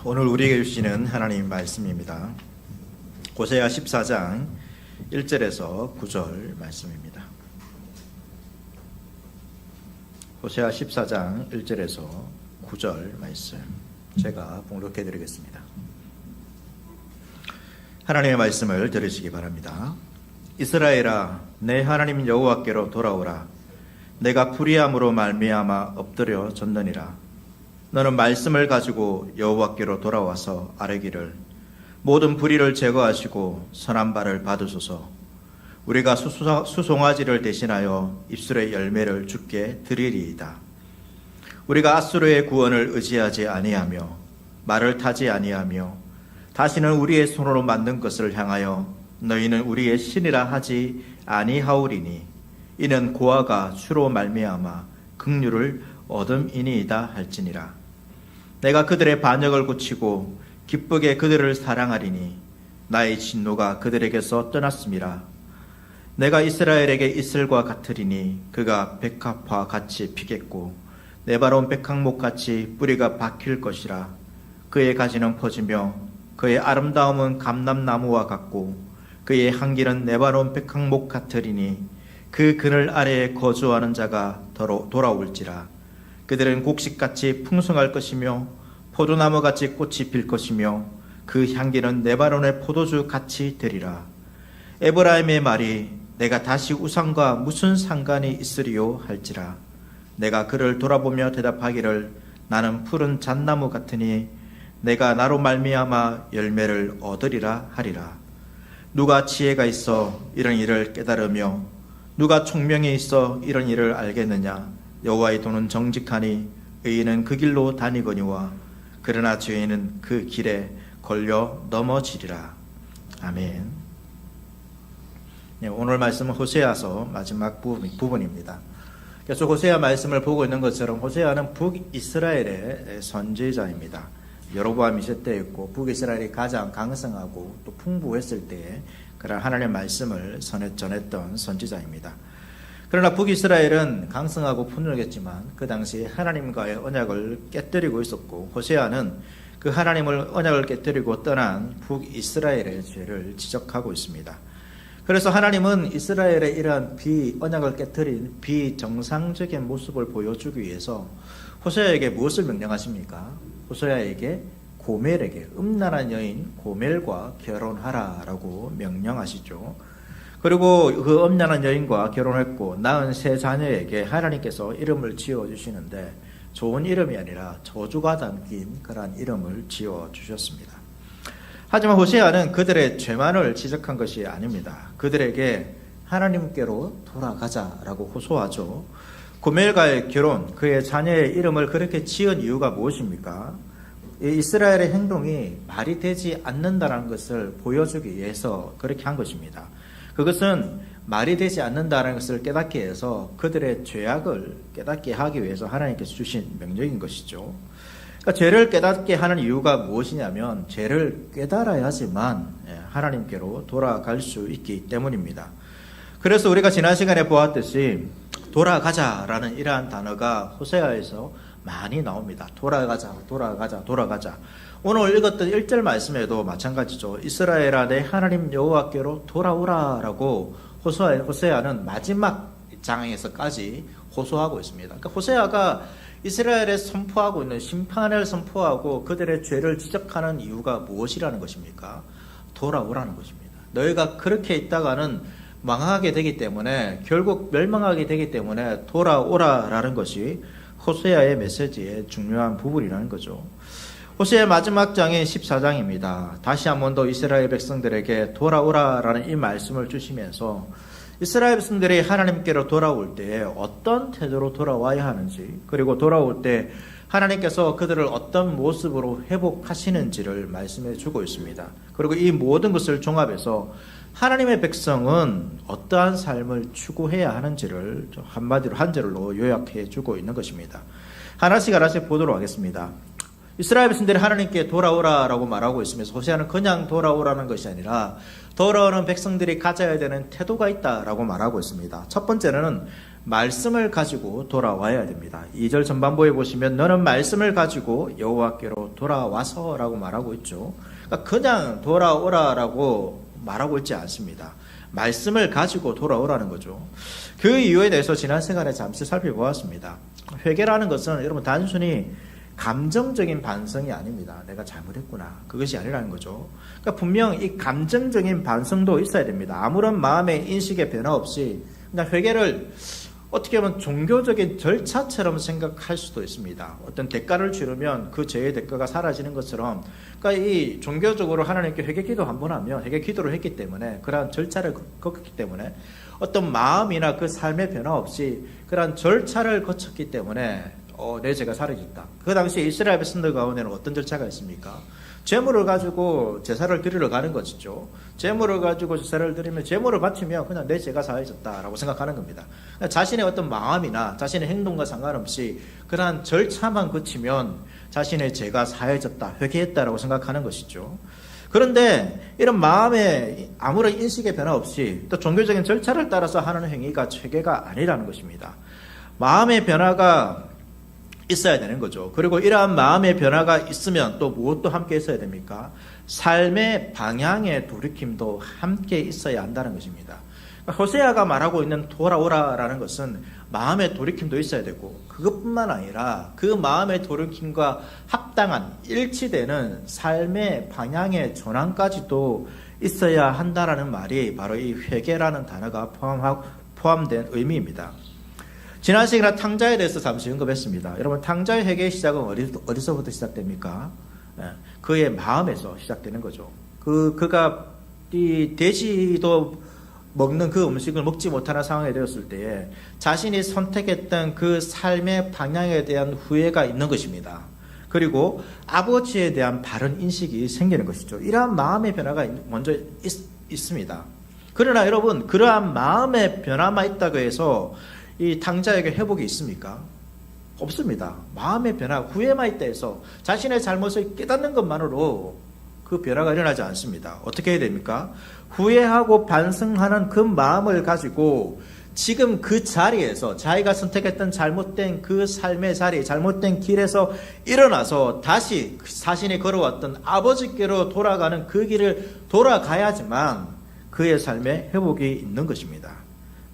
오늘 우리에게 주시는 하나님 말씀입니다. 호세아 14장 1절에서 9절 말씀입니다. 호세아 14장 1절에서 9절 말씀 제가 봉독해 드리겠습니다. 하나님의 말씀을 들으시기 바랍니다. 이스라엘아, 내 하나님 여호와께로 돌아오라. 내가 불의함으로 말미암아 엎드려 졌느니라. 너는 말씀을 가지고 여호와께로 돌아와서 아뢰기를 모든 불의를 제거하시고 선한 바를 받으소서. 우리가 수송아지를 대신하여 입술의 열매를 주께 드리리이다. 우리가 앗수르의 구원을 의지하지 아니하며 말을 타지 아니하며 다시는 우리의 손으로 만든 것을 향하여 너희는 우리의 신이라 하지 아니하오리니 이는 고아가 주로 말미암아 긍휼을 얻음이니이다 할지니라. 내가 그들의 반역을 고치고 기쁘게 그들을 사랑하리니 나의 진노가 그들에게서 떠났음이라. 내가 이스라엘에게 이슬과 같으리니 그가 백합화 같이 피겠고 네바론 백항목 같이 뿌리가 박힐 것이라. 그의 가지는 퍼지며 그의 아름다움은 감람나무와 같고 그의 향기는 네바론 백항목 같으리니 그 그늘 아래에 거주하는 자가 돌아올지라. 그들은 곡식같이 풍성할 것이며 포도나무같이 꽃이 필 것이며 그 향기는 네바론의 포도주 같이 되리라. 에브라임의 말이 내가 다시 우상과 무슨 상관이 있으리요 할지라. 내가 그를 돌아보며 대답하기를 나는 푸른 잣나무 같으니 내가 나로 말미암아 열매를 얻으리라 하리라. 누가 지혜가 있어 이런 일을 깨달으며 누가 총명이 있어 이런 일을 알겠느냐. 여호와의 도는 정직하니 의인은 그 길로 다니거니와 그러나 죄인은 그 길에 걸려 넘어지리라. 아멘. 네, 오늘 말씀은 호세아서 마지막 부분입니다. 그래서 호세아 말씀을 보고 있는 것처럼 호세아는 북이스라엘의 선지자입니다. 여로보암 2세 때였고 북이스라엘이 가장 강성하고 또 풍부했을 때에 그런 하나님의 말씀을 전했던 선지자입니다. 그러나 북이스라엘은 강성하고 풍요했지만 그 당시 하나님과의 언약을 깨뜨리고 있었고 호세아는 그 하나님을 언약을 깨뜨리고 떠난 북이스라엘의 죄를 지적하고 있습니다. 그래서 하나님은 이스라엘의 이러한 언약을 깨뜨린 비정상적인 모습을 보여주기 위해서 호세아에게 무엇을 명령하십니까? 호세아에게 고멜에게 음란한 여인 고멜과 결혼하라라고 명령하시죠. 그리고 그 음란한 여인과 결혼했고 낳은 세 자녀에게 하나님께서 이름을 지어주시는데 좋은 이름이 아니라 저주가 담긴 그러한 이름을 지어주셨습니다. 하지만 호세아는 그들의 죄만을 지적한 것이 아닙니다. 그들에게 하나님께로 돌아가자라고 호소하죠. 고멜과의 결혼, 그의 자녀의 이름을 그렇게 지은 이유가 무엇입니까? 이스라엘의 행동이 말이 되지 않는다는 것을 보여주기 위해서 그렇게 한 것입니다. 그것은 말이 되지 않는다는 것을 깨닫게 해서 그들의 죄악을 깨닫게 하기 위해서 하나님께서 주신 명령인 것이죠. 그러니까 죄를 깨닫게 하는 이유가 무엇이냐면 죄를 깨달아야지만 하나님께로 돌아갈 수 있기 때문입니다. 그래서 우리가 지난 시간에 보았듯이 돌아가자라는 이러한 단어가 호세아에서 많이 나옵니다. 돌아가자, 돌아가자, 돌아가자. 오늘 읽었던 1절 말씀에도 마찬가지죠. 이스라엘아, 내 하나님 여호와께로 돌아오라라고 호세아는 마지막 장에서까지 호소하고 있습니다. 그러니까 호세아가 이스라엘에 선포하고 있는 심판을 선포하고 그들의 죄를 지적하는 이유가 무엇이라는 것입니까? 돌아오라는 것입니다. 너희가 그렇게 있다가는 망하게 되기 때문에 결국 멸망하게 되기 때문에 돌아오라라는 것이 호세아의 메시지의 중요한 부분이라는 거죠. 호세아의 마지막 장인 14장입니다. 다시 한 번 더 이스라엘 백성들에게 돌아오라라는 이 말씀을 주시면서 이스라엘 백성들이 하나님께로 돌아올 때 어떤 태도로 돌아와야 하는지, 그리고 돌아올 때 하나님께서 그들을 어떤 모습으로 회복하시는지를 말씀해 주고 있습니다. 그리고 이 모든 것을 종합해서 하나님의 백성은 어떠한 삶을 추구해야 하는지를 한마디로 한 절로 요약해 주고 있는 것입니다. 하나씩 보도록 하겠습니다. 이스라엘 백성들이 하나님께 돌아오라라고 말하고 있으면서 호세아는 그냥 돌아오라는 것이 아니라 돌아오는 백성들이 가져야 되는 태도가 있다라고 말하고 있습니다. 첫 번째는 말씀을 가지고 돌아와야 됩니다. 2절 전반부에 보시면 너는 말씀을 가지고 여호와께로 돌아와서라고 말하고 있죠. 그러니까 그냥 돌아오라라고 말하고 있지 않습니다. 말씀을 가지고 돌아오라는 거죠. 그 이유에 대해서 지난 시간에 잠시 살펴보았습니다. 회개라는 것은 여러분 단순히 감정적인 반성이 아닙니다. 내가 잘못했구나. 그것이 아니라는 거죠. 그러니까 분명 이 감정적인 반성도 있어야 됩니다. 아무런 마음의 인식의 변화 없이 그냥 회개를 어떻게 보면 종교적인 절차처럼 생각할 수도 있습니다. 어떤 대가를 치르면 그 죄의 대가가 사라지는 것처럼, 그러니까 이 종교적으로 하나님께 회개기도 한 번 하면 회개기도를 했기 때문에 그러한 절차를 거쳤기 때문에 어떤 마음이나 그 삶의 변화 없이 그러한 절차를 거쳤기 때문에 내 죄가 사라졌다. 그 당시에 이스라엘 백성들 가운데는 어떤 절차가 있습니까? 제물을 가지고 제사를 드리러 가는 것이죠. 제물을 가지고 제사를 드리면 제물을 바치면 그냥 내 죄가 사해졌다라고 생각하는 겁니다. 자신의 어떤 마음이나 자신의 행동과 상관없이 그러한 절차만 거치면 자신의 죄가 사해졌다, 회개했다라고 생각하는 것이죠. 그런데 이런 마음에 아무런 인식의 변화 없이 또 종교적인 절차를 따라서 하는 행위가 회개가 아니라는 것입니다. 마음의 변화가 있어야 되는 거죠. 그리고 이러한 마음의 변화가 있으면 또 무엇도 함께 있어야 됩니까? 삶의 방향의 돌이킴도 함께 있어야 한다는 것입니다. 호세아가 말하고 있는 돌아오라라는 것은 마음의 돌이킴도 있어야 되고, 그것뿐만 아니라 그 마음의 돌이킴과 합당한 일치되는 삶의 방향의 전환까지도 있어야 한다라는 말이 바로 이 회개라는 단어가 포함된 의미입니다. 지난 시간에 탕자에 대해서 잠시 언급했습니다. 여러분, 탕자의 회개의 시작은 어디서부터 시작됩니까? 그의 마음에서 시작되는 거죠. 그가 이 돼지도 먹는 그 음식을 먹지 못하는 상황이 되었을 때에 자신이 선택했던 그 삶의 방향에 대한 후회가 있는 것입니다. 그리고 아버지에 대한 바른 인식이 생기는 것이죠. 이러한 마음의 변화가 먼저 있습니다. 그러나 여러분, 그러한 마음의 변화만 있다고 해서 이 탕자에게 회복이 있습니까? 없습니다. 마음의 변화, 후회만 있다 해서 자신의 잘못을 깨닫는 것만으로 그 변화가 일어나지 않습니다. 어떻게 해야 됩니까? 후회하고 반성하는 그 마음을 가지고 지금 그 자리에서 자기가 선택했던 잘못된 그 삶의 자리, 잘못된 길에서 일어나서 다시 자신이 걸어왔던 아버지께로 돌아가는 그 길을 돌아가야지만 그의 삶에 회복이 있는 것입니다.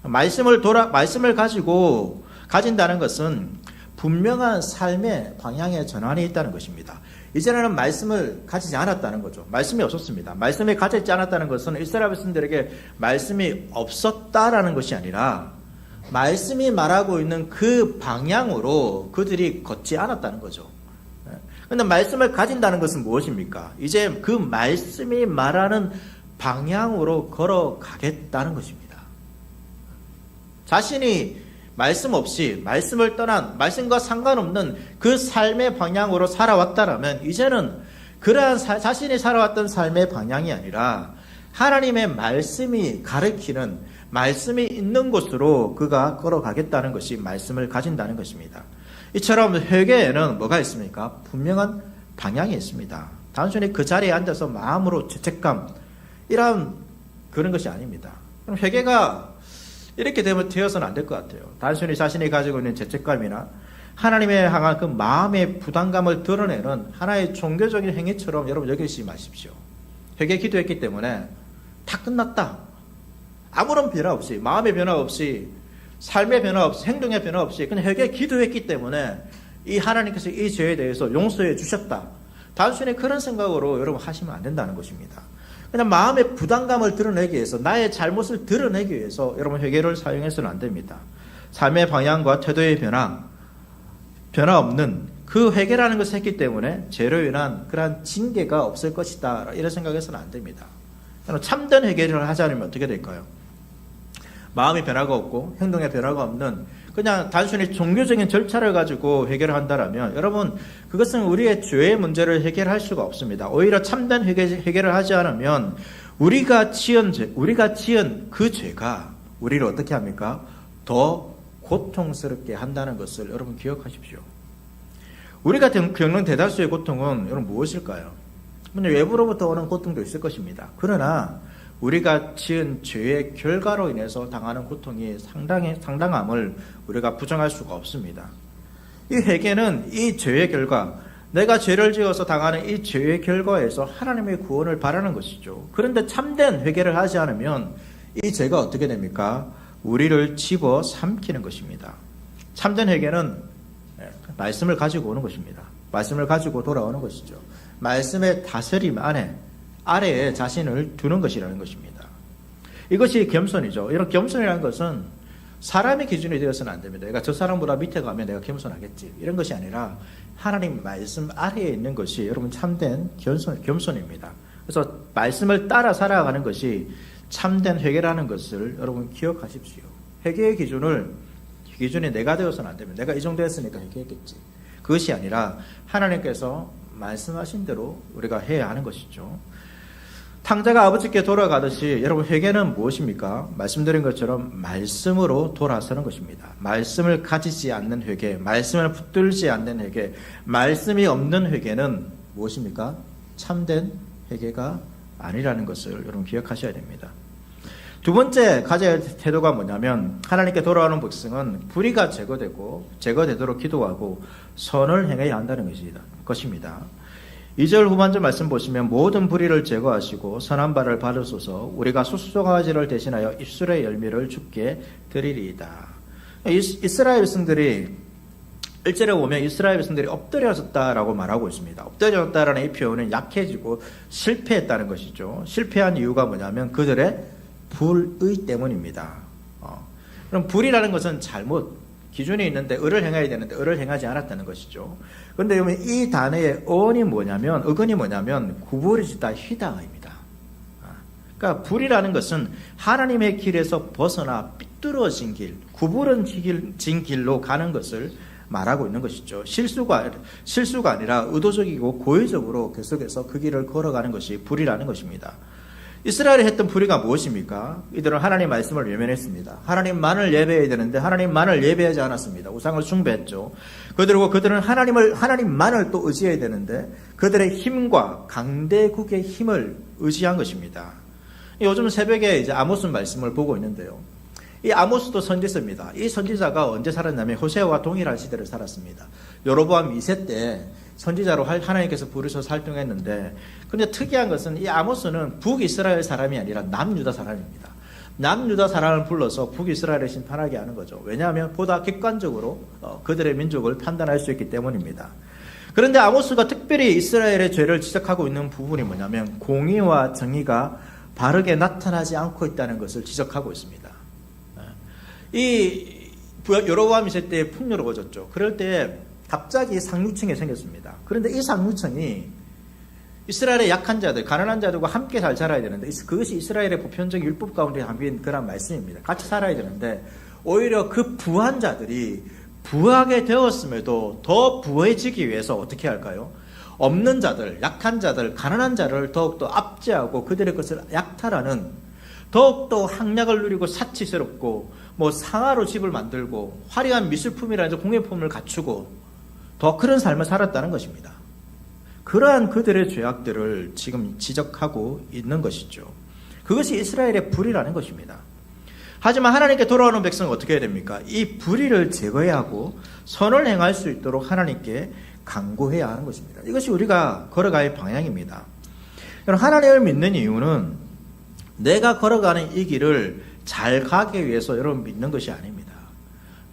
말씀을 가지고 가진다는 것은 분명한 삶의 방향의 전환이 있다는 것입니다. 이전에는 말씀을 가지지 않았다는 거죠. 말씀이 없었습니다. 말씀이 가지지 않았다는 것은 이스라엘 백성들에게 말씀이 없었다라는 것이 아니라 말씀이 말하고 있는 그 방향으로 그들이 걷지 않았다는 거죠. 그런데 말씀을 가진다는 것은 무엇입니까? 이제 그 말씀이 말하는 방향으로 걸어가겠다는 것입니다. 자신이 말씀 없이 말씀을 떠난 말씀과 상관없는 그 삶의 방향으로 살아왔다라면 이제는 그러한 자신이 살아왔던 삶의 방향이 아니라 하나님의 말씀이 가르치는 말씀이 있는 곳으로 그가 걸어가겠다는 것이 말씀을 가진다는 것입니다. 이처럼 회개에는 뭐가 있습니까? 분명한 방향이 있습니다. 단순히 그 자리에 앉아서 마음으로 죄책감 이런 그런 것이 아닙니다. 그럼 회개가 이렇게 되어서는 안 될 것 같아요. 단순히 자신이 가지고 있는 죄책감이나 하나님에 향한 그 마음의 부담감을 드러내는 하나의 종교적인 행위처럼 여러분 여기지 마십시오. 회개 기도했기 때문에 다 끝났다. 아무런 변화 없이, 마음의 변화 없이, 삶의 변화 없이, 행동의 변화 없이 그냥 회개 기도했기 때문에 이 하나님께서 이 죄에 대해서 용서해 주셨다. 단순히 그런 생각으로 여러분 하시면 안 된다는 것입니다. 그냥 마음의 부담감을 드러내기 위해서, 나의 잘못을 드러내기 위해서 여러분 회개를 사용해서는 안 됩니다. 삶의 방향과 태도의 변화 없는 그 회개라는 것을 했기 때문에 죄로 인한 그러한 징계가 없을 것이다. 이런 생각해서는 안 됩니다. 참된 회개를 하지 않으면 어떻게 될까요? 마음의 변화가 없고 행동의 변화가 없는 그냥 단순히 종교적인 절차를 가지고 해결을 한다라면 여러분 그것은 우리의 죄의 문제를 해결할 수가 없습니다. 오히려 참된 해결을 하지 않으면 우리가 지은 그 죄가 우리를 어떻게 합니까? 더 고통스럽게 한다는 것을 여러분 기억하십시오. 우리가 겪는 대다수의 고통은 여러분 무엇일까요? 외부로부터 오는 고통도 있을 것입니다. 그러나 우리가 지은 죄의 결과로 인해서 당하는 고통이 상당함을 우리가 부정할 수가 없습니다. 이 회개는 이 죄의 결과, 내가 죄를 지어서 당하는 이 죄의 결과에서 하나님의 구원을 바라는 것이죠. 그런데 참된 회개를 하지 않으면 이 죄가 어떻게 됩니까? 우리를 집어 삼키는 것입니다. 참된 회개는 말씀을 가지고 오는 것입니다. 말씀을 가지고 돌아오는 것이죠. 말씀의 다스림 아래에 자신을 두는 것이라는 것입니다. 이것이 겸손이죠. 이런 겸손이라는 것은 사람의 기준이 되어서는 안 됩니다. 내가 저 사람보다 밑에 가면 내가 겸손하겠지. 이런 것이 아니라 하나님 말씀 아래에 있는 것이 여러분 참된 겸손입니다. 그래서 말씀을 따라 살아가는 것이 참된 회개라는 것을 여러분 기억하십시오. 회개의 기준이 내가 되어서는 안 됩니다. 내가 이 정도 했으니까 회개했겠지. 그것이 아니라 하나님께서 말씀하신 대로 우리가 해야 하는 것이죠. 탕자가 아버지께 돌아가듯이 여러분 회개는 무엇입니까? 말씀드린 것처럼 말씀으로 돌아서는 것입니다. 말씀을 가지지 않는 회개, 말씀을 붙들지 않는 회개, 말씀이 없는 회개는 무엇입니까? 참된 회개가 아니라는 것을 여러분 기억하셔야 됩니다. 두 번째 가져야 할 태도가 뭐냐면 하나님께 돌아오는 백성은 불의가 제거되도록 기도하고 선을 행해야 한다는 것입니다. 2절 후반절 말씀 보시면 모든 불의를 제거하시고 선한 바를 받으소서 우리가 수송아지를 대신하여 입술의 열매를 주께 드리리이다. 이스라엘 백성들이 1절에 보면 이스라엘 백성들이 엎드려졌다라고 말하고 있습니다. 엎드려졌다라는 이 표현은 약해지고 실패했다는 것이죠. 실패한 이유가 뭐냐면 그들의 불의 때문입니다. 그럼 불이라는 것은 기준이 있는데 의를 행해야 되는데 의를 행하지 않았다는 것이죠. 그런데 이 단어의 어근이 뭐냐면 구부러지다 휘다입니다. 그러니까 불이라는 것은 하나님의 길에서 벗어나 삐뚤어진 길, 구부러진 길로 가는 것을 말하고 있는 것이죠. 실수가 아니라 의도적이고 고의적으로 계속해서 그 길을 걸어가는 것이 불이라는 것입니다. 이스라엘이 했던 불의가 무엇입니까? 이들은 하나님 말씀을 외면했습니다. 하나님만을 예배해야 되는데 하나님만을 예배하지 않았습니다. 우상을 숭배했죠. 그들은 하나님만을 또 의지해야 되는데 그들의 힘과 강대국의 힘을 의지한 것입니다. 요즘 새벽에 이제 아모스 말씀을 보고 있는데요. 이 아모스도 선지자입니다. 이 선지자가 언제 살았냐면 호세아와 동일한 시대를 살았습니다. 여로보암 2세 때 선지자로 하나님께서 부르셔서 활동했는데, 근데 특이한 것은 이 아모스는 북이스라엘 사람이 아니라 남유다 사람입니다. 남유다 사람을 불러서 북이스라엘을 심판하게 하는 거죠. 왜냐하면 보다 객관적으로 그들의 민족을 판단할 수 있기 때문입니다. 그런데 아모스가 특별히 이스라엘의 죄를 지적하고 있는 부분이 뭐냐면 공의와 정의가 바르게 나타나지 않고 있다는 것을 지적하고 있습니다. 이 여로보암 2세 때 풍요로워졌죠. 그럴 때 갑자기 상류층이 생겼습니다. 그런데 이 상류층이 이스라엘의 약한 자들, 가난한 자들과 함께 잘 살아야 되는데 그것이 이스라엘의 보편적 율법 가운데 담긴 그런 말씀입니다. 같이 살아야 되는데 오히려 그 부한 자들이 부하게 되었음에도 더 부해지기 위해서 어떻게 할까요? 없는 자들, 약한 자들, 가난한 자를 더욱더 압제하고 그들의 것을 약탈하는 더욱더 향락을 누리고 사치스럽고 상아로 집을 만들고 화려한 미술품이라든지 공예품을 갖추고 더 그런 삶을 살았다는 것입니다. 그러한 그들의 죄악들을 지금 지적하고 있는 것이죠. 그것이 이스라엘의 불의라는 것입니다. 하지만 하나님께 돌아오는 백성은 어떻게 해야 됩니까? 이 불의를 제거해야 하고 선을 행할 수 있도록 하나님께 간구해야 하는 것입니다. 이것이 우리가 걸어갈 방향입니다. 하나님을 믿는 이유는 내가 걸어가는 이 길을 잘 가기 위해서 여러분 믿는 것이 아닙니다.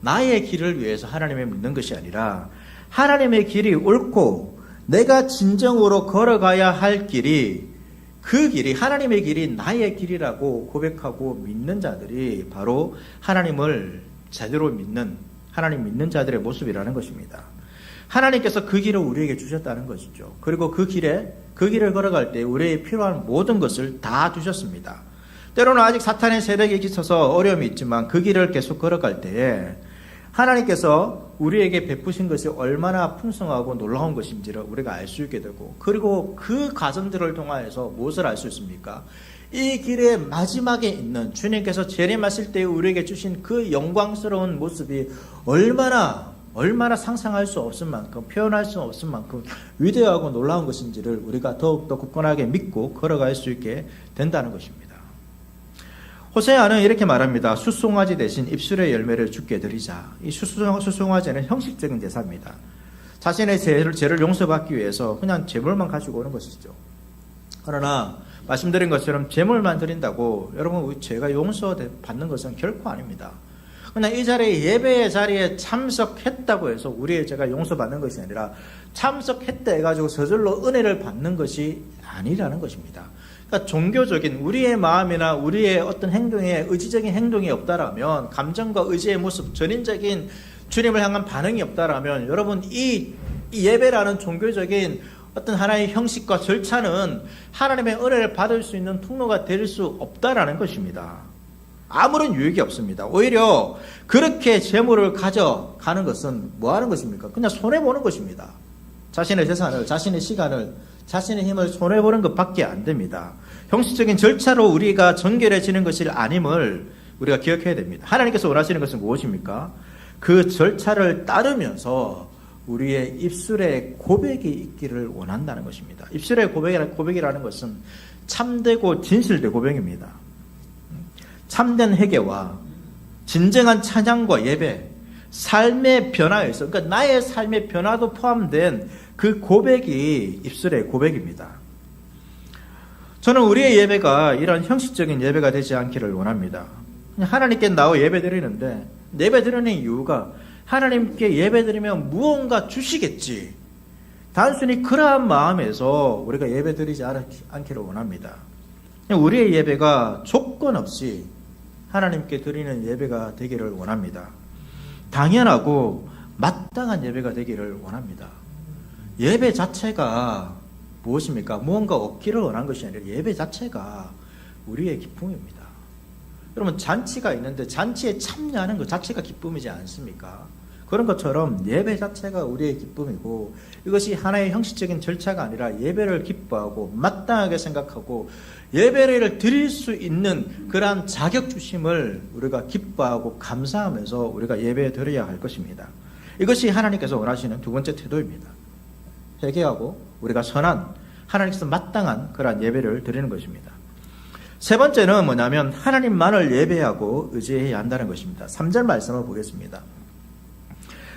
나의 길을 위해서 하나님을 믿는 것이 아니라 하나님의 길이 옳고 내가 진정으로 걸어가야 할 길이 그 길이 하나님의 길이 나의 길이라고 고백하고 믿는 자들이 바로 하나님을 제대로 믿는 하나님 믿는 자들의 모습이라는 것입니다. 하나님께서 그 길을 우리에게 주셨다는 것이죠. 그리고 그 길을 걸어갈 때 우리에게 필요한 모든 것을 다 주셨습니다. 때로는 아직 사탄의 세력에 기쳐서 어려움이 있지만 그 길을 계속 걸어갈 때에 하나님께서 우리에게 베푸신 것이 얼마나 풍성하고 놀라운 것인지를 우리가 알 수 있게 되고, 그리고 그 과정들을 통하여서 무엇을 알 수 있습니까? 이 길의 마지막에 있는 주님께서 재림하실 때 우리에게 주신 그 영광스러운 모습이 얼마나 상상할 수 없을 만큼, 표현할 수 없을 만큼 위대하고 놀라운 것인지를 우리가 더욱더 굳건하게 믿고 걸어갈 수 있게 된다는 것입니다. 호세아는 이렇게 말합니다. 숫송아지 대신 입술의 열매를 주께 드리자. 이 숫송아지는 형식적인 제사입니다. 자신의 죄를 용서받기 위해서 그냥 제물만 가지고 오는 것이죠. 그러나 말씀드린 것처럼 제물만 드린다고 여러분 죄가 용서받는 것은 결코 아닙니다. 그냥 이 자리에 예배의 자리에 참석했다고 해서 우리의 죄가 용서받는 것이 아니라 참석했다 해가지고 저절로 은혜를 받는 것이 아니라는 것입니다. 그러니까 종교적인 우리의 마음이나 우리의 어떤 행동에 의지적인 행동이 없다라면, 감정과 의지의 모습, 전인적인 주님을 향한 반응이 없다라면, 여러분 이 예배라는 종교적인 어떤 하나의 형식과 절차는 하나님의 은혜를 받을 수 있는 통로가 될 수 없다라는 것입니다. 아무런 유익이 없습니다. 오히려 그렇게 재물을 가져가는 것은 뭐 하는 것입니까? 그냥 손해보는 것입니다. 자신의 재산을, 자신의 시간을, 자신의 힘을 손해보는 것밖에 안 됩니다. 형식적인 절차로 우리가 정결해지는 것이 아님을 우리가 기억해야 됩니다. 하나님께서 원하시는 것은 무엇입니까? 그 절차를 따르면서 우리의 입술에 고백이 있기를 원한다는 것입니다. 입술의 고백이라는 것은 참되고 진실된 고백입니다. 참된 회개와 진정한 찬양과 예배, 삶의 변화에서, 그러니까 나의 삶의 변화도 포함된 그 고백이 입술의 고백입니다. 저는 우리의 예배가 이런 형식적인 예배가 되지 않기를 원합니다. 하나님께 나와 예배 드리는데, 예배 드리는 이유가 하나님께 예배 드리면 무언가 주시겠지, 단순히 그러한 마음에서 우리가 예배 드리지 않기를 원합니다. 우리의 예배가 조건 없이 하나님께 드리는 예배가 되기를 원합니다. 당연하고 마땅한 예배가 되기를 원합니다. 예배 자체가 무엇입니까? 무언가 얻기를 원한 것이 아니라 예배 자체가 우리의 기쁨입니다. 여러분, 잔치가 있는데 잔치에 참여하는 것 자체가 기쁨이지 않습니까? 그런 것처럼 예배 자체가 우리의 기쁨이고, 이것이 하나의 형식적인 절차가 아니라 예배를 기뻐하고 마땅하게 생각하고 예배를 드릴 수 있는 그러한 자격 주심을 우리가 기뻐하고 감사하면서 우리가 예배 드려야 할 것입니다. 이것이 하나님께서 원하시는 두 번째 태도입니다. 회개하고 우리가 선한, 하나님께서 마땅한 그러한 예배를 드리는 것입니다. 세 번째는 뭐냐면 하나님만을 예배하고 의지해야 한다는 것입니다. 3절 말씀을 보겠습니다.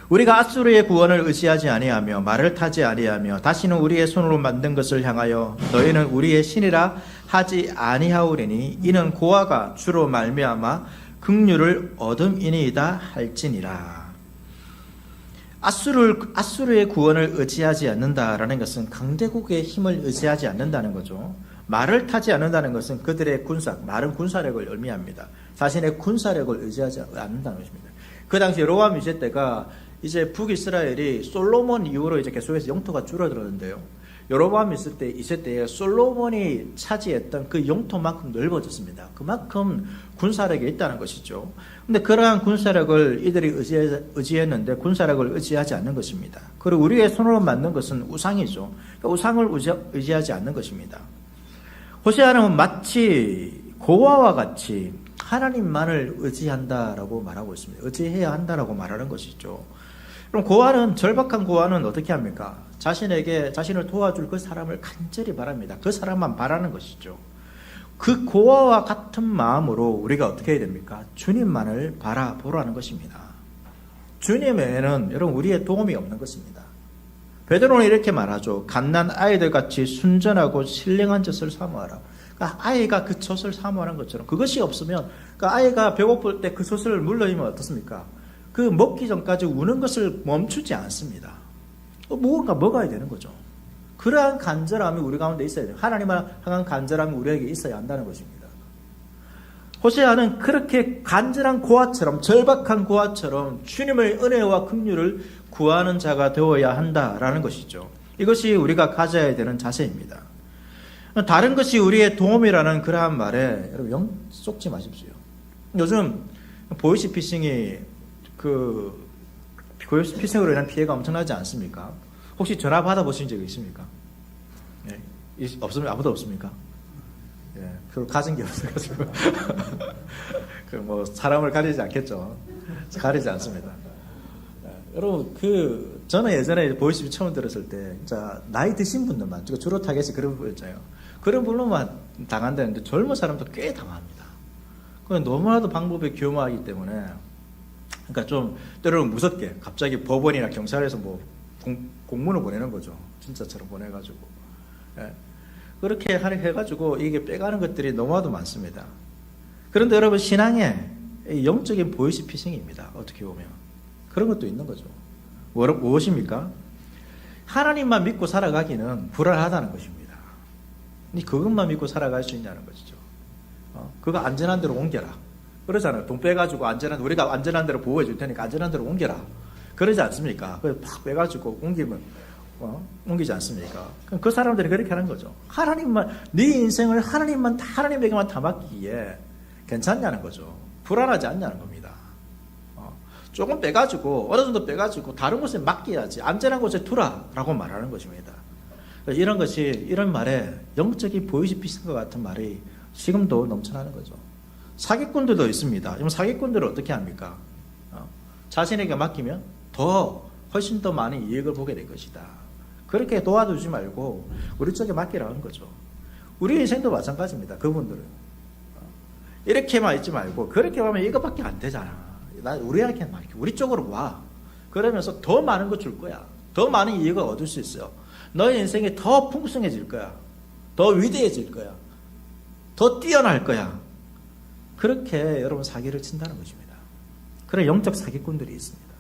우리가 앗수르의 구원을 의지하지 아니하며 말을 타지 아니하며 다시는 우리의 손으로 만든 것을 향하여 너희는 우리의 신이라 하지 아니하오리니 이는 고아가 주로 말미암아 긍휼을 얻음이니이다 할지니라. 앗수르의 구원을 의지하지 않는다라는 것은 강대국의 힘을 의지하지 않는다는 거죠. 말을 타지 않는다는 것은 그들의 말은 군사력을 의미합니다. 자신의 군사력을 의지하지 않는다는 것입니다. 그 당시 여로보암 2세 때가 이제 북이스라엘이 솔로몬 이후로 이제 계속해서 영토가 줄어들었는데요. 여로보암 2세 때에 솔로몬이 차지했던 그 영토만큼 넓어졌습니다. 그만큼 군사력이 있다는 것이죠. 근데 그러한 군사력을 이들이 의지했는데 군사력을 의지하지 않는 것입니다. 그리고 우리의 손으로 만든 것은 우상이죠. 그러니까 우상을 의지하지 않는 것입니다. 호세아는 마치 고아와 같이 하나님만을 의지한다라고 말하고 있습니다. 의지해야 한다라고 말하는 것이죠. 그럼 고아는, 절박한 고아는 어떻게 합니까? 자신을 도와줄 그 사람을 간절히 바랍니다. 그 사람만 바라는 것이죠. 그 고아와 같은 마음으로 우리가 어떻게 해야 됩니까? 주님만을 바라보라는 것입니다. 주님 외에는 여러분 우리의 도움이 없는 것입니다. 베드로는 이렇게 말하죠. 갓난 아이들 같이 순전하고 신령한 젖을 사모하라. 그러니까 아이가 그 젖을 사모하는 것처럼, 그것이 없으면, 그러니까 아이가 배고플 때 그 젖을 물러이면 어떻습니까? 그 먹기 전까지 우는 것을 멈추지 않습니다. 무언가 먹어야 되는 거죠. 그러한 간절함이 우리 가운데 있어야 돼요. 하나님을 향한 간절함이 우리에게 있어야 한다는 것입니다. 호세아는 그렇게 간절한 고아처럼, 절박한 고아처럼 주님의 은혜와 긍휼을 구하는 자가 되어야 한다라는 것이죠. 이것이 우리가 가져야 되는 자세입니다. 다른 것이 우리의 도움이라는 그러한 말에 여러분 영 쏙지 마십시오. 요즘 보이스피싱이 보이스피싱으로 인한 피해가 엄청나지 않습니까? 혹시 전화 받아보신 적이 있습니까? 네. 없습니까? 아무도 없습니까? 예, 별로 가진 게 없어가지고. 사람을 가리지 않겠죠. 가리지 않습니다. 여러분, 저는 예전에 보이스피싱 처음 들었을 때, 진짜, 나이 드신 분들만, 주로 타겟이 그런 분이었잖아요. 그런 분들만 당한다는데 젊은 사람도 꽤 당합니다. 그건 너무나도 방법이 교묘하기 때문에, 그러니까 좀 때로는 무섭게 갑자기 법원이나 경찰에서 뭐 공문을 보내는 거죠. 진짜처럼 보내가지고. 예. 그렇게 해가지고 이게 빼가는 것들이 너무나도 많습니다. 그런데 여러분, 신앙에 영적인 보이스피싱입니다. 어떻게 보면. 그런 것도 있는 거죠. 무엇입니까? 하나님만 믿고 살아가기는 불안하다는 것입니다. 그것만 믿고 살아갈 수 있냐는 것이죠. 그거 안전한 데로 옮겨라. 그러잖아요. 돈 빼가지고 우리가 안전한 데로 보호해 줄 테니까 안전한 데로 옮겨라. 그러지 않습니까? 그걸 팍 빼가지고 옮기지 않습니까? 그럼 그 사람들이 그렇게 하는 거죠. 네 인생을 하나님에게만 다 맡기기에 괜찮냐는 거죠. 불안하지 않냐는 겁니다. 조금 빼가지고, 어느 정도 빼가지고 다른 곳에 맡겨야지, 안전한 곳에 두라라고 말하는 것입니다. 이런 말에 영적인 보이스피싱과 같은 말이 지금도 넘쳐나는 거죠. 사기꾼들도 있습니다. 그럼 사기꾼들은 어떻게 합니까? 자신에게 맡기면 훨씬 더 많은 이익을 보게 될 것이다. 그렇게 도와주지 말고 우리 쪽에 맡기라는 거죠. 우리 인생도 마찬가지입니다. 그분들은. 이렇게만 있지 말고 그렇게 하면 이것밖에 안 되잖아. 우리한테 맡겨. 우리 쪽으로 와. 그러면서 더 많은 거 줄 거야. 더 많은 이익을 얻을 수 있어요. 너의 인생이 더 풍성해질 거야. 더 위대해질 거야. 더 뛰어날 거야. 그렇게 여러분 사기를 친다는 것입니다. 그런 영적 사기꾼들이 있습니다.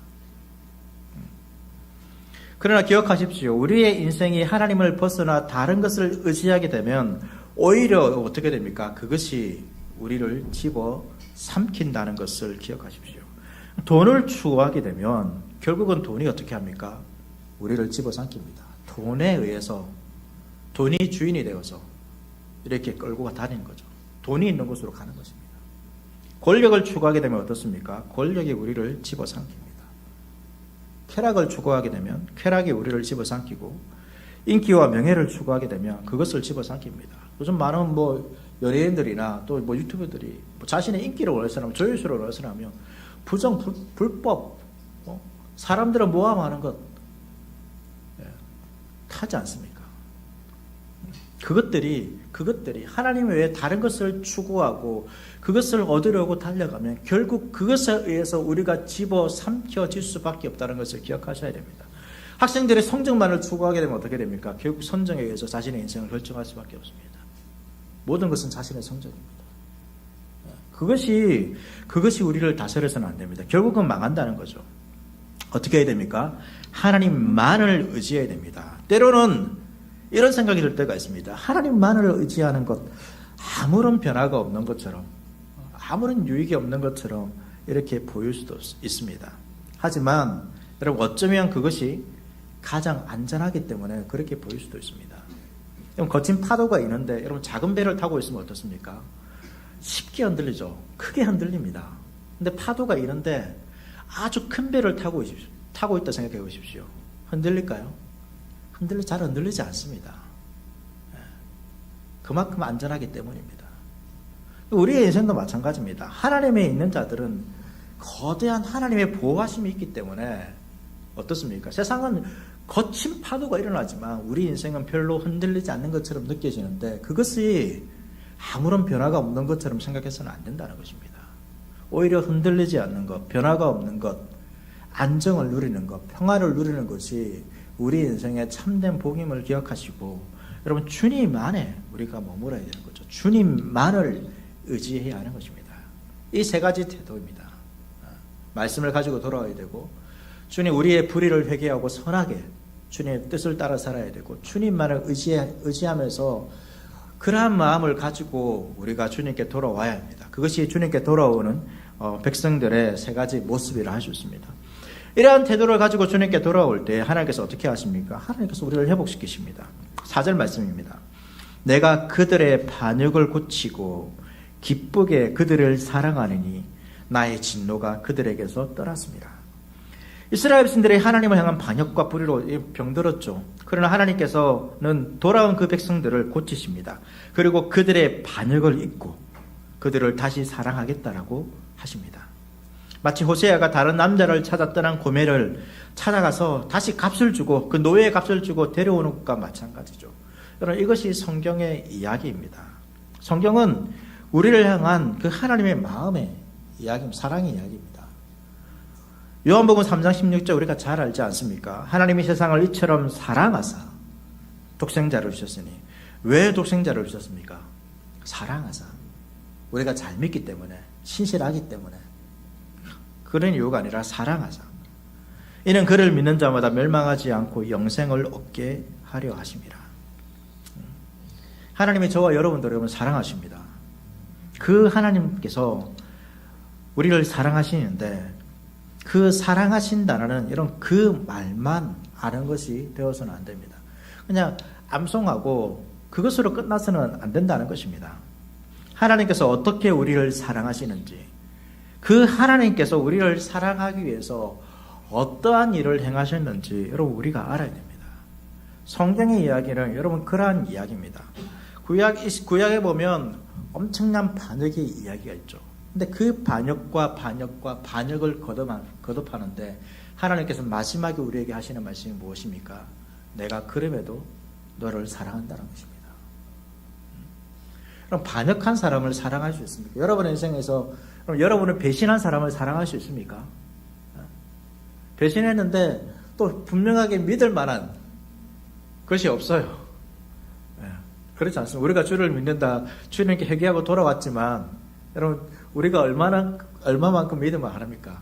그러나 기억하십시오. 우리의 인생이 하나님을 벗어나 다른 것을 의지하게 되면 오히려 어떻게 됩니까? 그것이 우리를 집어 삼킨다는 것을 기억하십시오. 돈을 추구하게 되면 결국은 돈이 어떻게 합니까? 우리를 집어 삼킵니다. 돈에 의해서, 돈이 주인이 되어서 이렇게 끌고 다니는 거죠. 돈이 있는 곳으로 가는 것입니다. 권력을 추구하게 되면 어떻습니까? 권력이 우리를 집어 삼킵니다. 쾌락을 추구하게 되면 쾌락이 우리를 집어 삼키고, 인기와 명예를 추구하게 되면 그것을 집어 삼킵니다. 요즘 많은 연예인들이나 또 유튜버들이 자신의 인기를 원해서 하면, 조회수를 원해서 하면 불법, 사람들을 모함하는 것 타지 않습니까? 그것들이 하나님 외에 다른 것을 추구하고 그것을 얻으려고 달려가면 결국 그것에 의해서 우리가 집어 삼켜질 수밖에 없다는 것을 기억하셔야 됩니다. 학생들의 성적만을 추구하게 되면 어떻게 됩니까? 결국 선정에 의해서 자신의 인생을 결정할 수밖에 없습니다. 모든 것은 자신의 성적입니다. 그것이 우리를 다스려서는 안 됩니다. 결국은 망한다는 거죠. 어떻게 해야 됩니까? 하나님만을 의지해야 됩니다. 때로는 이런 생각이 들 때가 있습니다. 하나님만을 의지하는 것, 아무런 변화가 없는 것처럼, 아무런 유익이 없는 것처럼 이렇게 보일 수도 있습니다. 하지만 여러분, 어쩌면 그것이 가장 안전하기 때문에 그렇게 보일 수도 있습니다. 거친 파도가 있는데 여러분, 작은 배를 타고 있으면 어떻습니까? 쉽게 흔들리죠. 크게 흔들립니다. 근데 파도가 있는데 아주 큰 배를 타고 있다 생각해 보십시오. 흔들릴까요? 잘 흔들리지 않습니다. 그만큼 안전하기 때문입니다. 우리의 인생도 마찬가지입니다. 하나님에 있는 자들은 거대한 하나님의 보호하심이 있기 때문에 어떻습니까? 세상은 거친 파도가 일어나지만 우리 인생은 별로 흔들리지 않는 것처럼 느껴지는데 그것이 아무런 변화가 없는 것처럼 생각해서는 안 된다는 것입니다. 오히려 흔들리지 않는 것, 변화가 없는 것, 안정을 누리는 것, 평화를 누리는 것이 우리 인생의 참된 복임을 기억하시고, 여러분, 주님 안에 우리가 머물러야 되는 거죠. 주님만을 의지해야 하는 것입니다. 이 세 가지 태도입니다. 말씀을 가지고 돌아와야 되고, 주님, 우리의 불의를 회개하고 선하게 주님의 뜻을 따라 살아야 되고, 주님만을 의지하면서 그러한 마음을 가지고 우리가 주님께 돌아와야 합니다. 그것이 주님께 돌아오는 백성들의 세 가지 모습이라 할 수 있습니다. 이러한 태도를 가지고 주님께 돌아올 때 하나님께서 어떻게 하십니까? 하나님께서 우리를 회복시키십니다. 4절 말씀입니다. 내가 그들의 반역을 고치고 기쁘게 그들을 사랑하느니 나의 진노가 그들에게서 떠났습니다. 이스라엘 백성들이 하나님을 향한 반역과 불의로 병들었죠. 그러나 하나님께서는 돌아온 그 백성들을 고치십니다. 그리고 그들의 반역을 잊고 그들을 다시 사랑하겠다라고 하십니다. 마치 호세아가 다른 남자를 찾아 떠난 고멜을 찾아가서 다시 값을 주고 그 노예의 값을 주고 데려오는 것과 마찬가지죠. 여러분, 이것이 성경의 이야기입니다. 성경은 우리를 향한 그 하나님의 마음의 이야기입니다. 사랑의 이야기입니다. 요한복음 3장 16절 우리가 잘 알지 않습니까? 하나님이 세상을 이처럼 사랑하사 독생자를 주셨으니. 왜 독생자를 주셨습니까? 사랑하사. 우리가 잘 믿기 때문에, 신실하기 때문에. 그런 이유가 아니라 사랑하사. 이는 그를 믿는 자마다 멸망하지 않고 영생을 얻게 하려 하심이라. 하나님이 저와 여러분들을 사랑하십니다. 그 하나님께서 우리를 사랑하시는데 그 사랑하신다는 이런 그 말만 아는 것이 되어서는 안 됩니다. 그냥 암송하고 그것으로 끝나서는 안 된다는 것입니다. 하나님께서 어떻게 우리를 사랑하시는지, 그 하나님께서 우리를 사랑하기 위해서 어떠한 일을 행하셨는지 여러분 우리가 알아야 됩니다. 성경의 이야기는 여러분 그러한 이야기입니다. 구약에 보면 엄청난 반역의 이야기가 있죠. 근데 그 반역과 반역을 거듭하는데 하나님께서 마지막에 우리에게 하시는 말씀이 무엇입니까? 내가 그럼에도 너를 사랑한다는 것입니다. 그럼 반역한 사람을 사랑할 수 있습니까? 여러분의 인생에서 그럼 여러분은 배신한 사람을 사랑할 수 있습니까? 배신했는데 또 분명하게 믿을 만한 것이 없어요. 그렇지 않습니다. 우리가 주를 믿는다, 주님께 회개하고 돌아왔지만 여러분 우리가 얼마만큼 믿을만 합니까?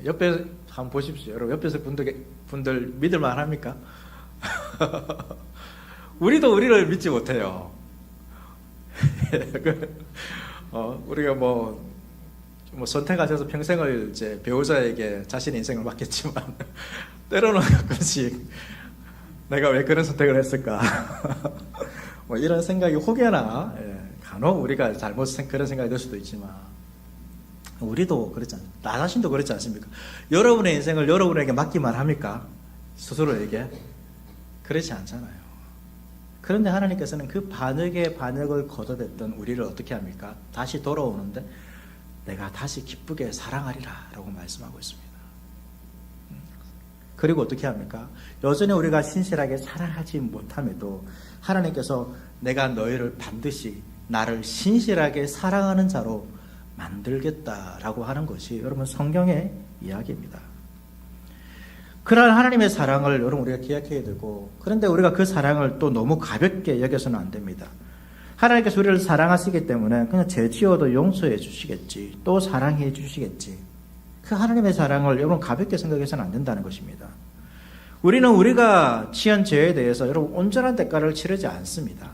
옆에 한번 보십시오. 여러분 옆에서 분들 믿을만 합니까? 우리도 우리를 믿지 못해요. 우리가 뭐 선택하셔서 평생을 이제 배우자에게 자신의 인생을 맡겼지만 때로는 가끔씩 내가 왜 그런 선택을 했을까? 뭐 이런 생각이 혹여나 간혹 우리가 그런 생각이 들 수도 있지만 우리도 그렇지 않습니까? 나 자신도 그렇지 않습니까? 여러분의 인생을 여러분에게 맡기만 합니까? 스스로에게? 그렇지 않잖아요. 그런데 하나님께서는 그 반역을 걷어냈던 우리를 어떻게 합니까? 다시 돌아오는데 내가 다시 기쁘게 사랑하리라 라고 말씀하고 있습니다. 그리고 어떻게 합니까? 여전히 우리가 신실하게 사랑하지 못함에도 하나님께서 내가 너희를 반드시 나를 신실하게 사랑하는 자로 만들겠다라고 하는 것이 여러분 성경의 이야기입니다. 그러한 하나님의 사랑을 여러분 우리가 기억해야 되고, 그런데 우리가 그 사랑을 또 너무 가볍게 여겨서는 안 됩니다. 하나님께서 우리를 사랑하시기 때문에 그냥 죄 지어도 용서해 주시겠지, 또 사랑해 주시겠지, 그 하나님의 사랑을 여러분 가볍게 생각해서는 안 된다는 것입니다. 우리는 우리가 취한 죄에 대해서 여러분 온전한 대가를 치르지 않습니다.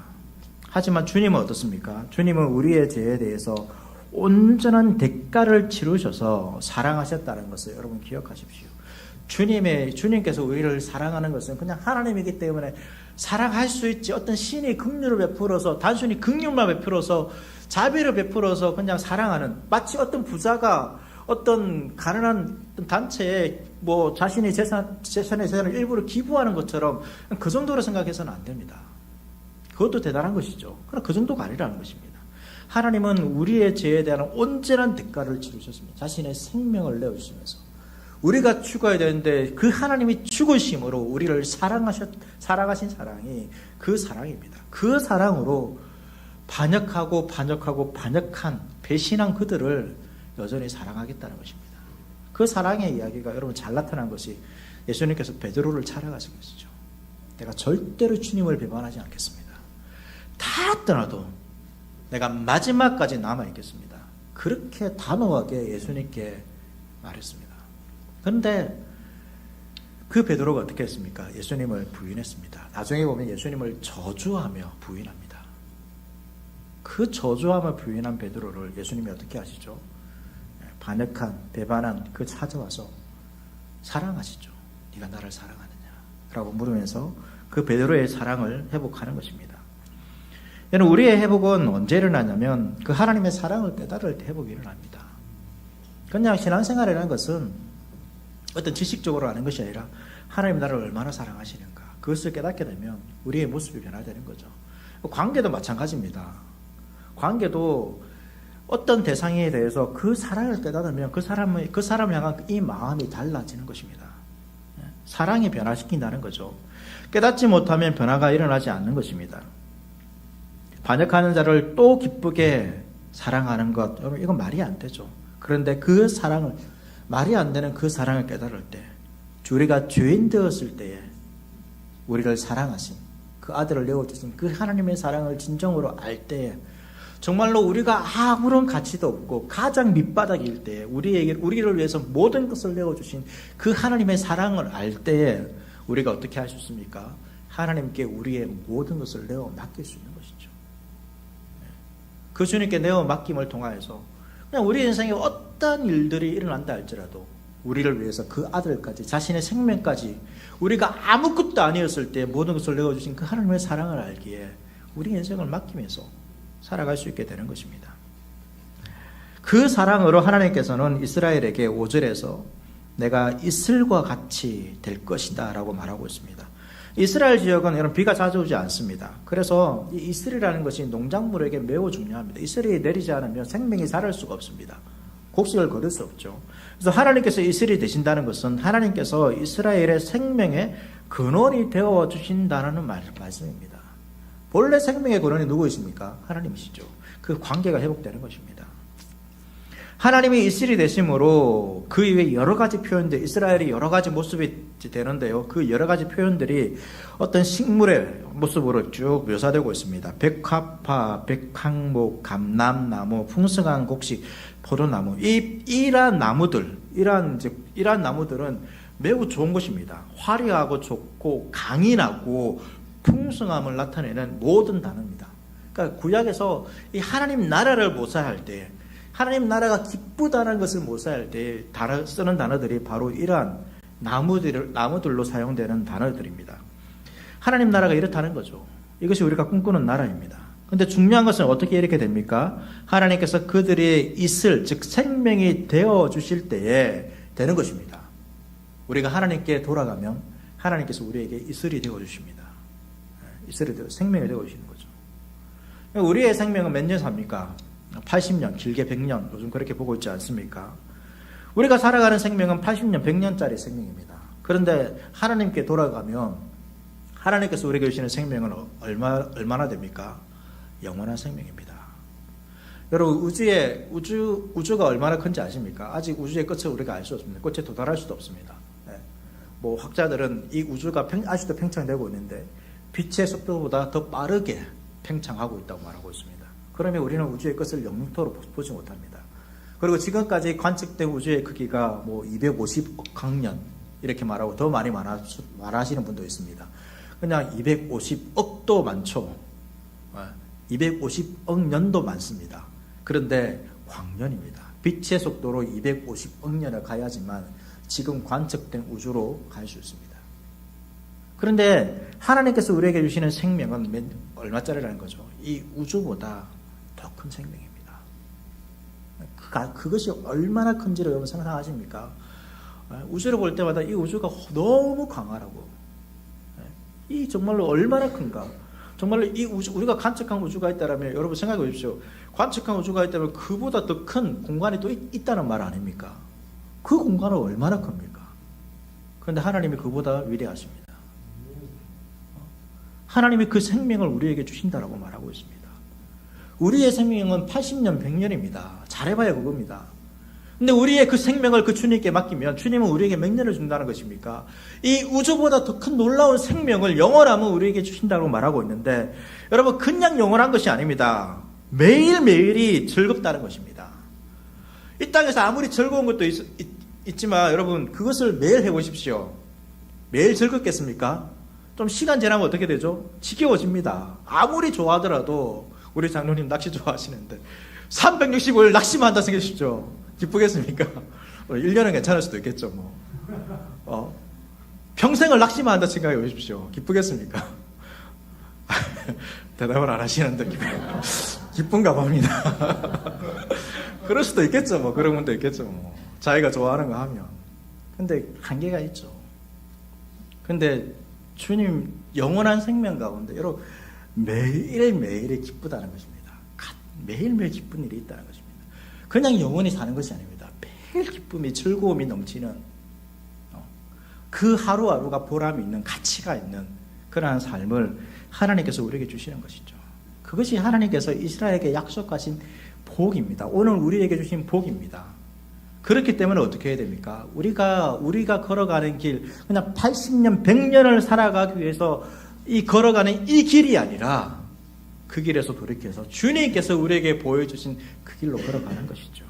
하지만 주님은 어떻습니까? 주님은 우리의 죄에 대해서 온전한 대가를 치르셔서 사랑하셨다는 것을 여러분 기억하십시오. 주님께서 우리를 사랑하는 것은 그냥 하나님이기 때문에 사랑할 수 있지, 어떤 신이 긍휼을 베풀어서, 단순히 긍휼만 베풀어서, 자비를 베풀어서 그냥 사랑하는, 마치 어떤 부자가 어떤 가난한 단체에 뭐 자신의 재산의 일부를 기부하는 것처럼 그 정도로 생각해서는 안 됩니다. 그것도 대단한 것이죠. 그러나 그 정도가 아니라는 것입니다. 하나님은 우리의 죄에 대한 온전한 대가를 치르셨습니다. 자신의 생명을 내어주시면서 우리가 죽어야 되는데 그 하나님이 죽으심으로 우리를 사랑하신 사랑이 그 사랑입니다. 그 사랑으로 반역한 배신한 그들을 여전히 사랑하겠다는 것입니다. 그 사랑의 이야기가 여러분 잘 나타난 것이 예수님께서 베드로를 찾아가신 것이죠. 내가 절대로 주님을 배반하지 않겠습니다. 다 떠나도 내가 마지막까지 남아있겠습니다. 그렇게 단호하게 예수님께 말했습니다. 그런데 그 베드로가 어떻게 했습니까? 예수님을 부인했습니다. 나중에 보면 예수님을 저주하며 부인합니다. 그 저주하며 부인한 베드로를 예수님이 어떻게 하시죠? 반역한, 배반한 그 찾아와서 사랑하시죠. 네가 나를 사랑하느냐? 라고 물으면서 그 베드로의 사랑을 회복하는 것입니다. 여러분, 우리의 회복은 언제 일어나냐면 그 하나님의 사랑을 깨달을 때 회복이 일어납니다. 그냥 신앙생활이라는 것은 어떤 지식적으로 아는 것이 아니라 하나님 나를 얼마나 사랑하시는가, 그것을 깨닫게 되면 우리의 모습이 변화되는 거죠. 관계도 마찬가지입니다. 관계도 어떤 대상에 대해서 그 사랑을 깨닫으면 그 사람을 향한 이 마음이 달라지는 것입니다. 사랑이 변화시킨다는 거죠. 깨닫지 못하면 변화가 일어나지 않는 것입니다. 반역하는 자를 또 기쁘게 사랑하는 것, 여러분 이건 말이 안 되죠. 그런데 그 사랑을, 말이 안 되는 그 사랑을 깨달을 때, 우리가 죄인 되었을 때에 우리를 사랑하신 그 아들을 내어주신 그 하나님의 사랑을 진정으로 알 때에, 정말로 우리가 아무런 가치도 없고 가장 밑바닥일 때에 우리를 위해서 모든 것을 내어주신 그 하나님의 사랑을 알 때에 우리가 어떻게 할 수 있습니까? 하나님께 우리의 모든 것을 내어 맡길 수 있는 것이죠. 그 주님께 내어 맡김을 통하여서 그냥 우리 인생에 어떠한 일들이 일어난다 할지라도 우리를 위해서 그 아들까지, 자신의 생명까지, 우리가 아무것도 아니었을 때 모든 것을 내어주신 그 하나님의 사랑을 알기에 우리 인생을 맡기면서 살아갈 수 있게 되는 것입니다. 그 사랑으로 하나님께서는 이스라엘에게 5절에서 내가 이슬과 같이 될 것이다 라고 말하고 있습니다. 이스라엘 지역은 여러분 비가 자주 오지 않습니다. 그래서 이 이슬이라는 것이 농작물에게 매우 중요합니다. 이슬이 내리지 않으면 생명이 자랄 수가 없습니다. 곡식을 거둘 수 없죠. 그래서 하나님께서 이슬이 되신다는 것은 하나님께서 이스라엘의 생명의 근원이 되어 주신다는 말씀입니다. 본래 생명의 근원이 누구이십니까? 하나님이시죠. 그 관계가 회복되는 것입니다. 하나님이 이슬이 되심으로 그 이외에 여러 가지 표현들, 이스라엘이 여러 가지 모습이 되는데요. 그 여러 가지 표현들이 어떤 식물의 모습으로 쭉 묘사되고 있습니다. 백화파, 백항목, 감람나무, 풍성한 곡식, 포도나무. 이러한 나무들, 이러한 나무들은 매우 좋은 것입니다. 화려하고 좋고 강인하고 풍성함을 나타내는 모든 단어입니다. 그러니까 구약에서 이 하나님 나라를 모사할 때, 하나님 나라가 기쁘다는 것을 모사할 때 쓰는 단어들이 바로 이러한 나무들로 사용되는 단어들입니다. 하나님 나라가 이렇다는 거죠. 이것이 우리가 꿈꾸는 나라입니다. 그런데 중요한 것은 어떻게 이렇게 됩니까? 하나님께서 그들의 이슬, 즉 생명이 되어 주실 때에 되는 것입니다. 우리가 하나님께 돌아가면 하나님께서 우리에게 이슬이 되어 주십니다. 이슬이 되어 생명이 되어 주시는 거죠. 우리의 생명은 몇 년 삽니까? 80년, 길게 100년, 요즘 그렇게 보고 있지 않습니까? 우리가 살아가는 생명은 80년, 100년짜리 생명입니다. 그런데 하나님께 돌아가면 하나님께서 우리에게 주시는 생명은 얼마나 됩니까? 영원한 생명입니다. 여러분, 우주가 얼마나 큰지 아십니까? 아직 우주의 끝을 우리가 알 수 없습니다. 끝에 도달할 수도 없습니다. 뭐 학자들은 이 우주가 아직도 팽창되고 있는데 빛의 속도보다 더 빠르게 팽창하고 있다고 말하고 있습니다. 그러면 우리는 우주의 끝을 영토로 보지 못합니다. 그리고 지금까지 관측된 우주의 크기가 뭐 250억 광년 이렇게 말하고 더 많이 말하시는 분도 있습니다. 그냥 250억도 많죠. 250억 년도 많습니다. 그런데 광년입니다. 빛의 속도로 250억 년을 가야지만 지금 관측된 우주로 갈 수 있습니다. 그런데 하나님께서 우리에게 주시는 생명은 얼마짜리라는 거죠? 이 우주보다 더 큰 생명입니다. 그것이 얼마나 큰지를 여러분 상상하십니까? 우주를 볼 때마다 이 우주가 너무 광활하고, 이 정말로 얼마나 큰가? 정말로 이 우주, 우리가 관측한 우주가 있다면 여러분 생각해 보십시오. 관측한 우주가 있다면 그보다 더 큰 공간이 또 있다는 말 아닙니까? 그 공간은 얼마나 큽니까? 그런데 하나님이 그보다 위대하십니다. 하나님이 그 생명을 우리에게 주신다라고 말하고 있습니다. 우리의 생명은 80년, 100년입니다. 잘해봐야 그겁니다. 근데 우리의 그 생명을 그 주님께 맡기면 주님은 우리에게 몇 년을 준다는 것입니까? 이 우주보다 더 큰 놀라운 생명을, 영원함을 우리에게 주신다고 말하고 있는데, 여러분 그냥 영원한 것이 아닙니다. 매일매일이 즐겁다는 것입니다. 이 땅에서 아무리 즐거운 것도 있지만 여러분 그것을 매일 해보십시오. 매일 즐겁겠습니까? 좀 시간 지나면 어떻게 되죠? 지겨워집니다. 아무리 좋아하더라도, 우리 장로님 낚시 좋아하시는데 365일 낚시만 한다 생각하십시오. 기쁘겠습니까? 1년은 괜찮을 수도 있겠죠. 뭐. 평생을 낚시만 한다 생각해 보십시오. 기쁘겠습니까? 대답을 안 하시는데 기쁜가 봅니다. 그럴 수도 있겠죠. 뭐 그런 분도 있겠죠. 뭐 자기가 좋아하는 거 하면. 근데 한계가 있죠. 근데 주님 영원한 생명 가운데 여러분 매일매일이 기쁘다는 것입니다. 매일매일 기쁜 일이 있다는 것입니다. 그냥 영원히 사는 것이 아닙니다. 매일 기쁨이, 즐거움이 넘치는 그 하루하루가 보람이 있는, 가치가 있는 그러한 삶을 하나님께서 우리에게 주시는 것이죠. 그것이 하나님께서 이스라엘에게 약속하신 복입니다. 오늘 우리에게 주신 복입니다. 그렇기 때문에 어떻게 해야 됩니까? 우리가 걸어가는 길, 그냥 80년, 100년을 살아가기 위해서 걸어가는 이 길이 아니라 그 길에서 돌이켜서 주님께서 우리에게 보여주신 그 길로 걸어가는 것이죠.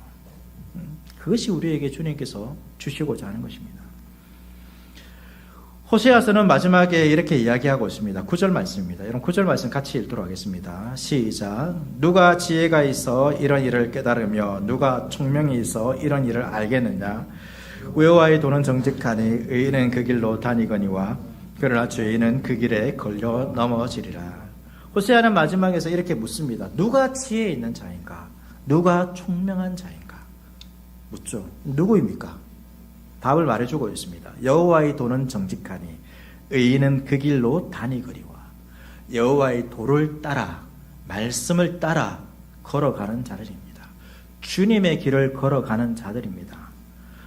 그것이 우리에게 주님께서 주시고자 하는 것입니다. 호세아서는 마지막에 이렇게 이야기하고 있습니다. 9절 말씀입니다. 여러분 9절 말씀 같이 읽도록 하겠습니다. 시작. 누가 지혜가 있어 이런 일을 깨달으며 누가 총명이 있어 이런 일을 알겠느냐. 여호와의 도는 정직하니 의인은 그 길로 다니거니와 그러나 죄인은 그 길에 걸려 넘어지리라. 호세아는 마지막에서 이렇게 묻습니다. 누가 지혜 있는 자인가? 누가 총명한 자인가? 묻죠. 누구입니까? 답을 말해주고 있습니다. 여호와의 도는 정직하니 의인은 그 길로 다니거리와. 여호와의 도를 따라, 말씀을 따라 걸어가는 자들입니다. 주님의 길을 걸어가는 자들입니다.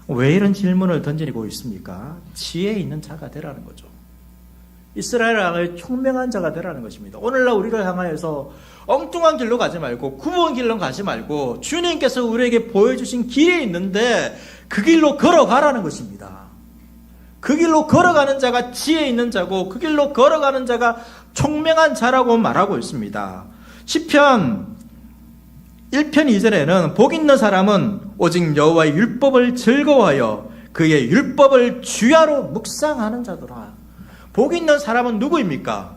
왜 이런 질문을 던지고 있습니까? 지혜 있는 자가 되라는 거죠. 이스라엘을 향하여 총명한 자가 되라는 것입니다. 오늘날 우리를 향하여서 엉뚱한 길로 가지 말고 굽은 길로 가지 말고 주님께서 우리에게 보여주신 길이 있는데 그 길로 걸어가라는 것입니다. 그 길로 걸어가는 자가 지혜 있는 자고 그 길로 걸어가는 자가 총명한 자라고 말하고 있습니다. 시편 1편 2절에는 복 있는 사람은 오직 여호와의 율법을 즐거워하여 그의 율법을 주야로 묵상하는 자더라. 복 있는 사람은 누구입니까?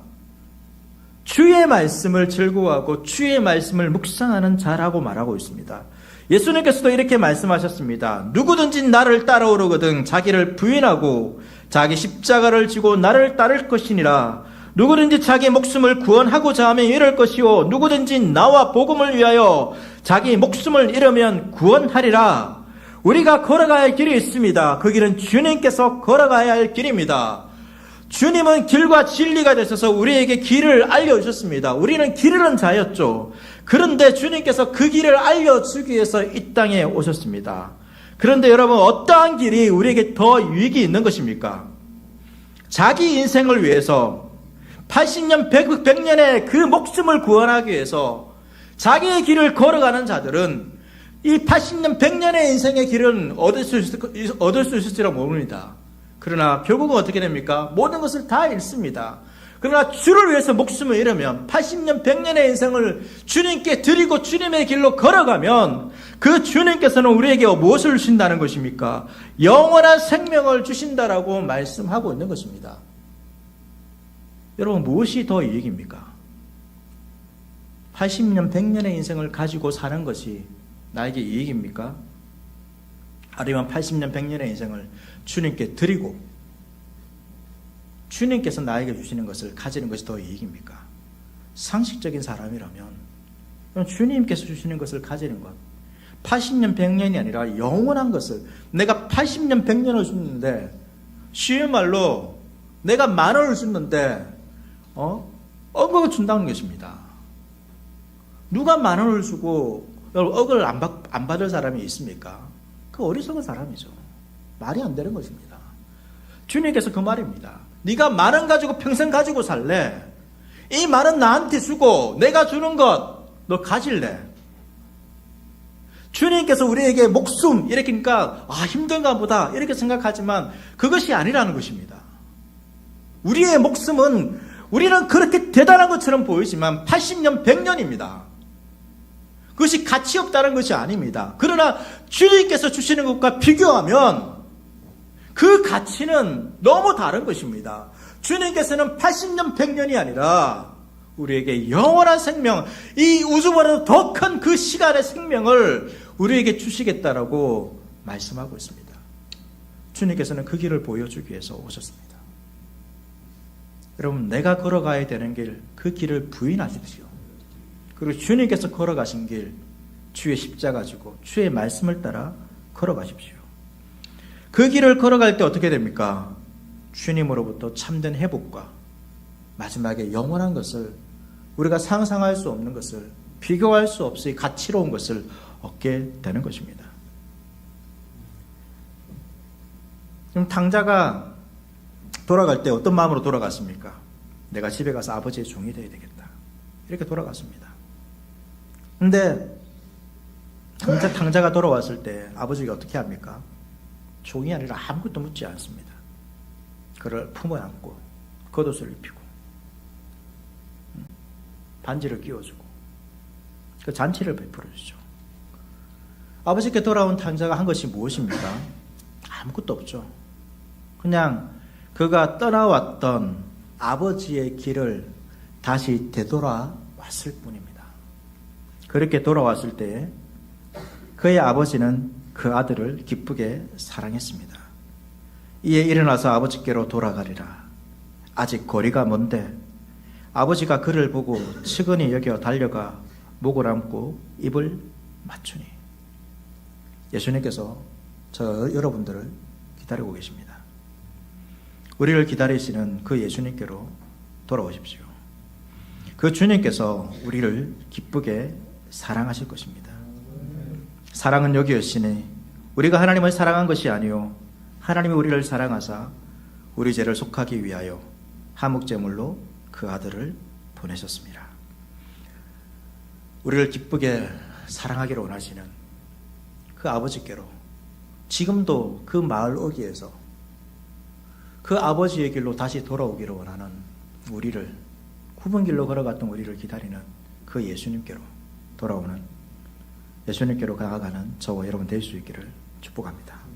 주의 말씀을 즐거워하고 주의 말씀을 묵상하는 자라고 말하고 있습니다. 예수님께서도 이렇게 말씀하셨습니다. 누구든지 나를 따라오르거든 자기를 부인하고 자기 십자가를 지고 나를 따를 것이니라. 누구든지 자기 목숨을 구원하고자 하면 잃을 것이요 누구든지 나와 복음을 위하여 자기 목숨을 잃으면 구원하리라. 우리가 걸어가야 할 길이 있습니다. 그 길은 주님께서 걸어가야 할 길입니다. 주님은 길과 진리가 되셔서 우리에게 길을 알려주셨습니다. 우리는 길 잃은 자였죠. 그런데 주님께서 그 길을 알려주기 위해서 이 땅에 오셨습니다. 그런데 여러분 어떠한 길이 우리에게 더 유익이 있는 것입니까? 자기 인생을 위해서 80년, 100년의 그 목숨을 구원하기 위해서 자기의 길을 걸어가는 자들은 이 80년, 100년의 인생의 길은 얻을 수 있을지라 모릅니다. 그러나 결국은 어떻게 됩니까? 모든 것을 다 잃습니다. 그러나 주를 위해서 목숨을 잃으면 80년, 100년의 인생을 주님께 드리고 주님의 길로 걸어가면 그 주님께서는 우리에게 무엇을 주신다는 것입니까? 영원한 생명을 주신다라고 말씀하고 있는 것입니다. 여러분 무엇이 더 이익입니까? 80년, 100년의 인생을 가지고 사는 것이 나에게 이익입니까? 아니면 80년, 100년의 인생을 주님께 드리고 주님께서 나에게 주시는 것을 가지는 것이 더 이익입니까? 상식적인 사람이라면 주님께서 주시는 것을 가지는 것, 80년, 100년이 아니라 영원한 것을, 내가 80년, 100년을 줬는데 쉬운 말로 내가 10,000원을 줬는데 억을 준다는 것입니다. 누가 10,000원을 주고 억을 안 받을 사람이 있습니까? 그 어리석은 사람이죠. 말이 안 되는 것입니다. 주님께서 그 말입니다. 네가 10,000원 가지고 평생 가지고 살래? 이 10,000원 나한테 주고 내가 주는 것 너 가질래? 주님께서 우리에게 목숨 이렇게 하니까 힘든가 보다 이렇게 생각하지만 그것이 아니라는 것입니다. 우리의 목숨은 우리는 그렇게 대단한 것처럼 보이지만 80년, 100년입니다. 그것이 가치 없다는 것이 아닙니다. 그러나 주님께서 주시는 것과 비교하면 그 가치는 너무 다른 것입니다. 주님께서는 80년, 100년이 아니라 우리에게 영원한 생명, 이 우주보다 더 큰 그 시간의 생명을 우리에게 주시겠다라고 말씀하고 있습니다. 주님께서는 그 길을 보여주기 위해서 오셨습니다. 여러분, 내가 걸어가야 되는 길, 그 길을 부인하십시오. 그리고 주님께서 걸어가신 길, 주의 십자가 지고 주의 말씀을 따라 걸어가십시오. 그 길을 걸어갈 때 어떻게 됩니까? 주님으로부터 참된 회복과 마지막에 영원한 것을, 우리가 상상할 수 없는 것을, 비교할 수 없이 가치로운 것을 얻게 되는 것입니다. 그럼 탕자가 돌아갈 때 어떤 마음으로 돌아갔습니까? 내가 집에 가서 아버지의 종이 되어야 되겠다. 이렇게 돌아갔습니다. 근데 탕자가 돌아왔을 때 아버지가 어떻게 합니까? 종이 아니라 아무것도 묻지 않습니다. 그를 품어 안고 겉옷을 입히고 반지를 끼워주고 그 잔치를 베풀어 주죠. 아버지께 돌아온 탕자가 한 것이 무엇입니까? 아무것도 없죠. 그냥 그가 떠나왔던 아버지의 길을 다시 되돌아왔을 뿐입니다. 그렇게 돌아왔을 때 그의 아버지는 그 아들을 기쁘게 사랑했습니다. 이에 일어나서 아버지께로 돌아가리라. 아직 거리가 먼데 아버지가 그를 보고 측은히 여겨 달려가 목을 안고 입을 맞추니. 예수님께서 여러분들을 기다리고 계십니다. 우리를 기다리시는 그 예수님께로 돌아오십시오. 그 주님께서 우리를 기쁘게 사랑하실 것입니다. 사랑은 여기였으니 우리가 하나님을 사랑한 것이 아니요 하나님이 우리를 사랑하사 우리 죄를 속하기 위하여 화목제물로 그 아들을 보내셨습니다. 우리를 기쁘게 사랑하기를 원하시는 그 아버지께로 지금도 그 마을 어귀에서 그 아버지의 길로 다시 돌아오기를 원하는 우리를, 굽은 길로 걸어갔던 우리를 기다리는 그 예수님께로 돌아오는, 예수님께로 나아가는 저와 여러분 될 수 있기를 축복합니다.